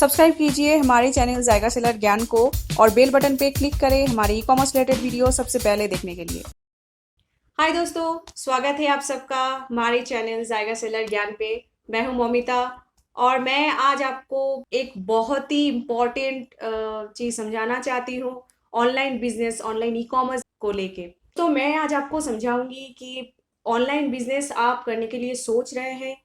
Subscribe कीजिए हमारे channel जायका seller ज्ञान को और बेल बटन पे क्लिक करें हमारे ई कॉमर्स रिलेटेड वीडियो सबसे पहले देखने के लिए। हाय दोस्तों, स्वागत है आप सबका हमारे चैनल जायका सेलर ज्ञान पे। मैं हूं मोमिता और मैं आज आपको एक बहुत ही इम्पोर्टेंट चीज़ समझाना चाहती हूँ online business, online e commerce को लेके। तो मैं आज आपको समझाऊंगी कि ऑनलाइन बिजनेस आप करने के लिए सोच रहे हैं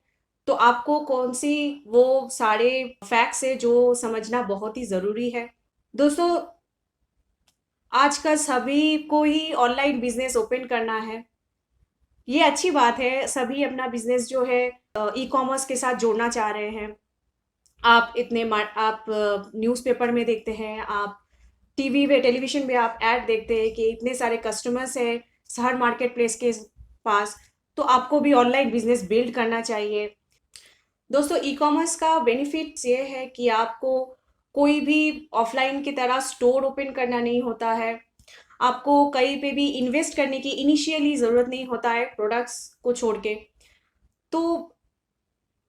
तो आपको कौन सी वो सारे फैक्ट्स है जो समझना बहुत ही ज़रूरी है। दोस्तों, आजकल सभी को ही ऑनलाइन बिजनेस ओपन करना है। ये अच्छी बात है, सभी अपना बिजनेस जो है ई कॉमर्स के साथ जोड़ना चाह रहे हैं। आप न्यूज़पेपर में देखते हैं, आप टीवी पे टेलीविजन पे आप ऐड देखते हैं कि इतने सारे कस्टमर्स हैं हर मार्केट प्लेस के पास, तो आपको भी ऑनलाइन बिजनेस बिल्ड करना चाहिए। दोस्तों, ई कॉमर्स का बेनिफिट्स ये है कि आपको कोई भी ऑफलाइन की तरह स्टोर ओपन करना नहीं होता है। आपको कहीं पे भी इन्वेस्ट करने की इनिशियली ज़रूरत नहीं होता है प्रोडक्ट्स को छोड़ के। तो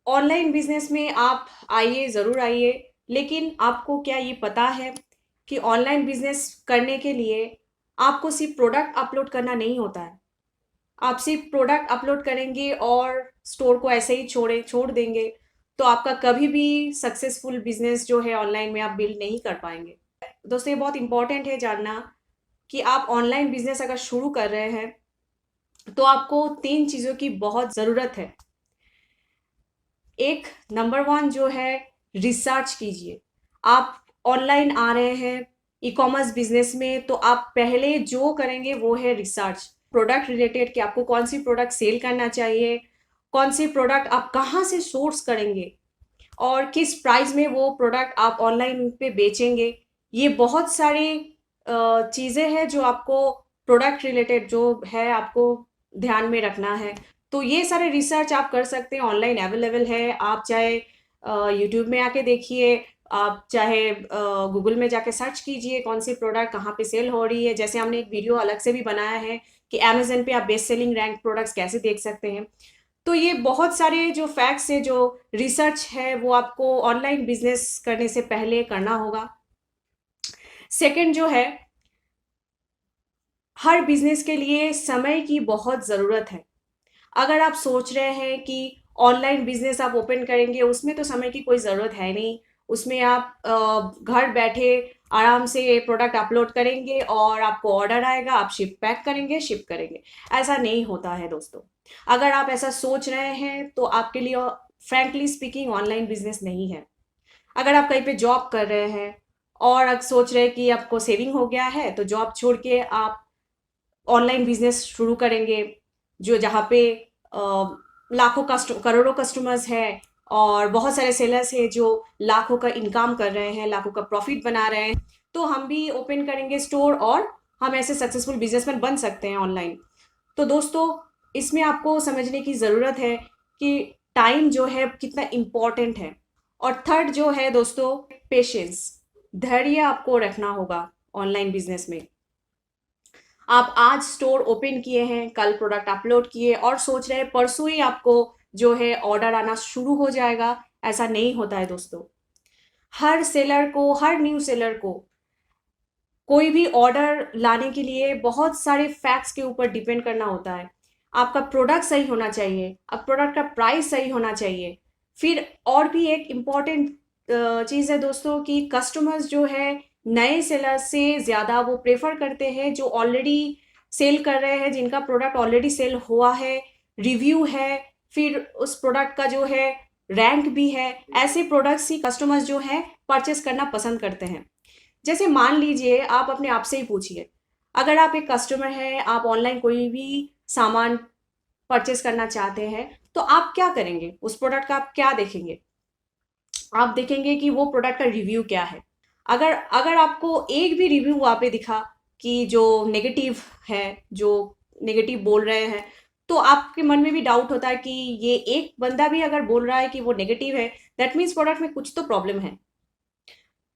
ऑनलाइन बिजनेस में आप आइए, ज़रूर आइए, लेकिन आपको क्या ये पता है कि ऑनलाइन बिजनेस करने के लिए आपको सिर्फ प्रोडक्ट अपलोड करना नहीं होता है। आप सिर्फ प्रोडक्ट अपलोड करेंगे और स्टोर को ऐसे ही छोड़ देंगे तो आपका कभी भी सक्सेसफुल बिजनेस जो है ऑनलाइन में आप बिल्ड नहीं कर पाएंगे। दोस्तों, ये बहुत इंपॉर्टेंट है जानना कि आप ऑनलाइन बिजनेस अगर शुरू कर रहे हैं तो आपको 3 चीज़ों की बहुत ज़रूरत है। एक, नंबर 1 जो है, रिसर्च कीजिए। आप ऑनलाइन आ रहे हैं ई कॉमर्स बिजनेस में तो आप पहले जो करेंगे वो है रिसर्च, प्रोडक्ट रिलेटेड, कि आपको कौन सी प्रोडक्ट सेल करना चाहिए, कौन सी प्रोडक्ट आप कहाँ से सोर्स करेंगे और किस प्राइस में वो प्रोडक्ट आप ऑनलाइन पे बेचेंगे। ये बहुत सारी चीज़ें हैं जो आपको प्रोडक्ट रिलेटेड जो है आपको ध्यान में रखना है। तो ये सारे रिसर्च आप कर सकते हैं, ऑनलाइन अवेलेबल है। आप चाहे यूट्यूब में आके देखिए, आप चाहे गूगल में जाके सर्च कीजिए कौन सी प्रोडक्ट कहाँ पे सेल हो रही है। जैसे हमने एक वीडियो अलग से भी बनाया है कि अमेजन पे आप बेस्ट सेलिंग रैंक प्रोडक्ट्स कैसे देख सकते हैं। तो ये बहुत सारे जो फैक्ट्स है, जो रिसर्च है, वो आपको ऑनलाइन बिजनेस करने से पहले करना होगा। सेकंड जो है, हर बिजनेस के लिए समय की बहुत ज़रूरत है। अगर आप सोच रहे हैं कि ऑनलाइन बिजनेस आप ओपन करेंगे, उसमें तो समय की कोई ज़रूरत है नहीं। उसमें आप घर बैठे आराम से प्रोडक्ट अपलोड करेंगे और आपको ऑर्डर आएगा, आप पैक करेंगे, शिप करेंगे। ऐसा नहीं होता है दोस्तों। अगर आप ऐसा सोच रहे हैं तो आपके लिए फ्रैंकली स्पीकिंग ऑनलाइन बिजनेस नहीं है। अगर आप कहीं पे जॉब कर रहे हैं और अगर सोच रहे हैं कि आपको सेविंग हो गया है तो जॉब छोड़ के आप ऑनलाइन बिजनेस शुरू करेंगे, जो जहाँ पे लाखों करोड़ों कस्टमर्स हैं और बहुत सारे सेलर्स हैं जो लाखों का इनकम कर रहे हैं, लाखों का प्रॉफिट बना रहे हैं, तो हम भी ओपन करेंगे स्टोर और हम ऐसे सक्सेसफुल बिजनेसमैन बन सकते हैं ऑनलाइन। तो दोस्तों, इसमें आपको समझने की ज़रूरत है कि टाइम जो है कितना इम्पोर्टेंट है। और थर्ड जो है दोस्तों, पेशेंस, धैर्य आपको रखना होगा ऑनलाइन बिजनेस में। आप आज स्टोर ओपन किए हैं, कल प्रोडक्ट अपलोड किए और सोच रहे हैं परसों ही आपको जो है ऑर्डर आना शुरू हो जाएगा, ऐसा नहीं होता है दोस्तों। हर सेलर को, हर न्यू सेलर को कोई भी ऑर्डर लाने के लिए बहुत सारे फैक्ट्स के ऊपर डिपेंड करना होता है। आपका प्रोडक्ट सही होना चाहिए, अब प्रोडक्ट का प्राइस सही होना चाहिए। फिर और भी एक इम्पॉर्टेंट चीज़ है दोस्तों कि कस्टमर्स जो है नए सेलर से ज़्यादा वो प्रेफर करते हैं जो ऑलरेडी सेल कर रहे हैं, जिनका प्रोडक्ट ऑलरेडी सेल हुआ है, रिव्यू है, फिर उस प्रोडक्ट का जो है रैंक भी है। ऐसे प्रोडक्ट्स ही कस्टमर्स जो है परचेस करना पसंद करते हैं। जैसे मान लीजिए, आप अपने आप से ही पूछिए, अगर आप एक कस्टमर हैं, आप ऑनलाइन कोई भी सामान परचेस करना चाहते हैं तो आप क्या करेंगे? उस प्रोडक्ट का आप क्या देखेंगे? आप देखेंगे कि वो प्रोडक्ट का रिव्यू क्या है। अगर अगर आपको एक भी रिव्यू वहाँ पे दिखा कि जो नेगेटिव है, जो नेगेटिव बोल रहे हैं, तो आपके मन में भी डाउट होता है कि ये एक बंदा भी अगर बोल रहा है कि वो नेगेटिव है, दैट मीन्स प्रोडक्ट में कुछ तो प्रॉब्लम है।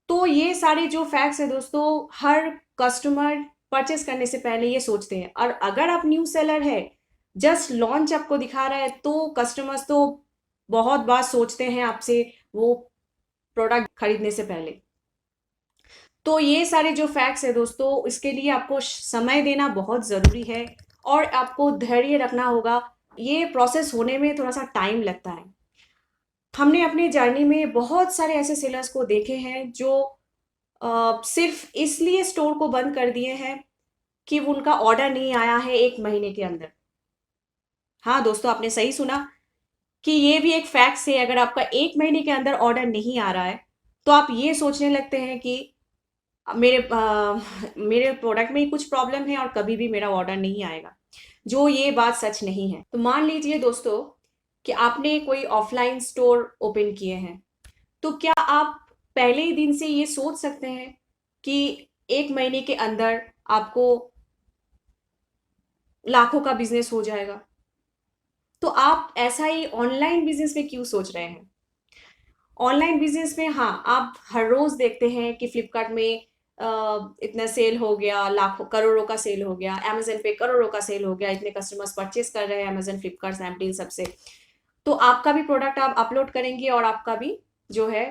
तो ये सारे जो फैक्ट्स है दोस्तों, हर कस्टमर परचेस करने से पहले ये सोचते हैं। और अगर आप न्यू सेलर है, जस्ट लॉन्च आपको दिखा रहा है, तो कस्टमर्स तो बहुत बार सोचते हैं आपसे, वो प्रोडक्ट खरीदने से पहले। तो ये सारे जो फैक्ट्स है दोस्तों, इसके लिए आपको समय देना बहुत ज़रूरी है और आपको धैर्य रखना होगा। ये प्रोसेस होने में थोड़ा सा टाइम लगता है। हमने अपनी जर्नी में बहुत सारे ऐसे सेलर्स को देखे हैं जो सिर्फ इसलिए स्टोर को बंद कर दिए हैं कि उनका ऑर्डर नहीं आया है 1 महीने के अंदर। हाँ दोस्तों, आपने सही सुना कि ये भी एक फैक्ट है। अगर आपका 1 महीने के अंदर ऑर्डर नहीं आ रहा है तो आप ये सोचने लगते हैं कि मेरे प्रोडक्ट में ही कुछ प्रॉब्लम है और कभी भी मेरा ऑर्डर नहीं आएगा, जो ये बात सच नहीं है। तो मान लीजिए दोस्तों कि आपने कोई ऑफलाइन स्टोर ओपन किए हैं, तो क्या आप पहले ही दिन से ये सोच सकते हैं कि 1 महीने के अंदर आपको लाखों का बिजनेस हो जाएगा? तो आप ऐसा ही ऑनलाइन बिजनेस में क्यों सोच रहे हैं? ऑनलाइन बिजनेस में हाँ, आप हर रोज देखते हैं कि फ्लिपकार्ट में इतना सेल हो गया, लाखों करोड़ों का सेल हो गया, अमेजन पे करोड़ों का सेल हो गया, इतने कस्टमर्स परचेज कर रहे हैं अमेजन, फ्लिपकार्ट, स्नैपडील सबसे। तो आपका भी प्रोडक्ट आप अपलोड करेंगे और आपका भी जो है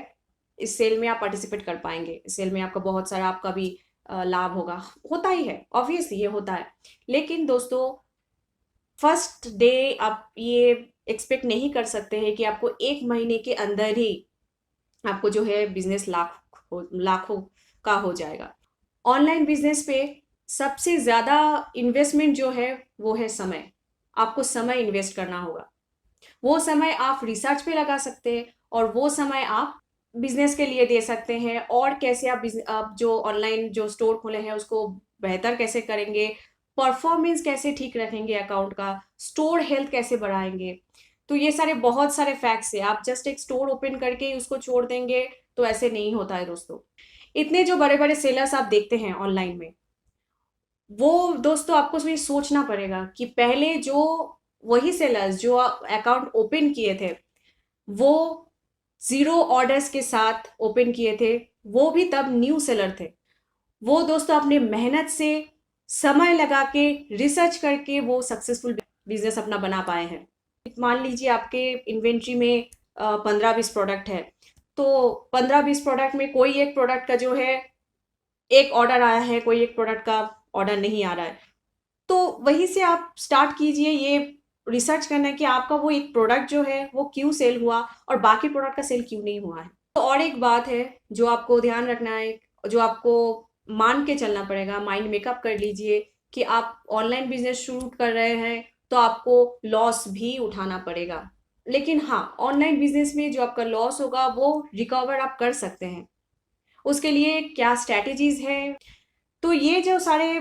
इस सेल में आप पार्टिसिपेट कर पाएंगे। इस सेल में आपका बहुत सारा आपका भी लाभ होगा। होता ही है, ऑब्वियसली ये होता है। लेकिन दोस्तों, फर्स्ट डे आप ये एक्सपेक्ट नहीं कर सकते हैं कि आपको 1 महीने के अंदर ही आपको जो है बिजनेस लाखों का हो जाएगा। ऑनलाइन बिजनेस पे सबसे ज़्यादा इन्वेस्टमेंट जो है वो है समय। आपको समय इन्वेस्ट करना होगा। वो समय आप रिसर्च पे लगा सकते हैं और वो समय आप बिजनेस के लिए दे सकते हैं। और कैसे आप जो ऑनलाइन जो स्टोर खोले हैं उसको बेहतर कैसे करेंगे, परफॉर्मेंस कैसे ठीक रखेंगे अकाउंट का, स्टोर हेल्थ कैसे बढ़ाएंगे। तो ये सारे बहुत सारे फैक्ट्स है। आप जस्ट एक स्टोर ओपन करके ही उसको छोड़ देंगे तो ऐसे नहीं होता है दोस्तों। इतने जो बड़े बड़े सेलर्स आप देखते हैं ऑनलाइन में, वो दोस्तों आपको उसमें सोचना पड़ेगा कि पहले जो वही सेलर्स जो अकाउंट ओपन किए थे, वो जीरो ऑर्डर्स के साथ ओपन किए थे, वो भी तब न्यू सेलर थे। वो दोस्तों अपने मेहनत से, समय लगा के, रिसर्च करके वो सक्सेसफुल बिजनेस अपना बना पाए हैं। मान लीजिए आपके इन्वेंट्री में 15-20 प्रोडक्ट है, तो 15-20 प्रोडक्ट में कोई एक प्रोडक्ट का जो है एक ऑर्डर आया है, कोई एक प्रोडक्ट का ऑर्डर नहीं आ रहा है, तो वहीं से आप स्टार्ट कीजिए ये रिसर्च करना है कि आपका वो एक प्रोडक्ट जो है वो क्यों सेल हुआ और बाकी प्रोडक्ट का सेल क्यों नहीं हुआ है। तो और एक बात है जो आपको ध्यान रखना है, जो आपको मान के चलना पड़ेगा, माइंड मेकअप कर लीजिए कि आप ऑनलाइन बिजनेस शुरू कर रहे हैं तो आपको लॉस भी उठाना पड़ेगा। लेकिन हाँ, ऑनलाइन बिजनेस में जो आपका लॉस होगा वो रिकवर आप कर सकते हैं। उसके लिए क्या स्ट्रैटेजीज है, तो ये जो सारे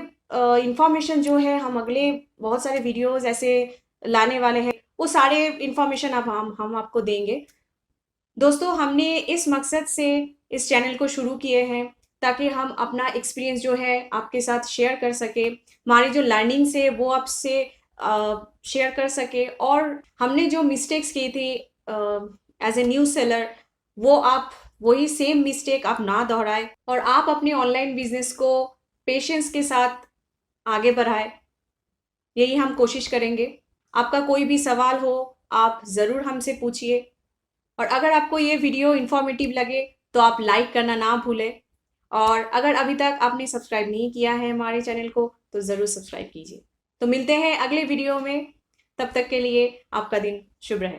इंफॉर्मेशन जो है हम अगले बहुत सारे वीडियोस ऐसे लाने वाले हैं, वो सारे इंफॉर्मेशन अब हम आपको देंगे। दोस्तों, हमने इस मकसद से इस चैनल को शुरू किए हैं ताकि हम अपना एक्सपीरियंस जो है आपके साथ शेयर कर सके, हमारी जो लर्निंग्स है वो आपसे शेयर कर सके, और हमने जो मिस्टेक्स की थी एज ए न्यू सेलर, वो आप वही सेम मिस्टेक आप ना दोहराए और आप अपने ऑनलाइन बिजनेस को पेशेंस के साथ आगे बढ़ाए। यही हम कोशिश करेंगे। आपका कोई भी सवाल हो आप ज़रूर हमसे पूछिए, और अगर आपको ये वीडियो इन्फॉर्मेटिव लगे तो आप लाइक करना ना भूलें, और अगर अभी तक आपने सब्सक्राइब नहीं किया है हमारे चैनल को तो ज़रूर सब्सक्राइब कीजिए। तो मिलते हैं अगले वीडियो में, तब तक के लिए आपका दिन शुभ रहे।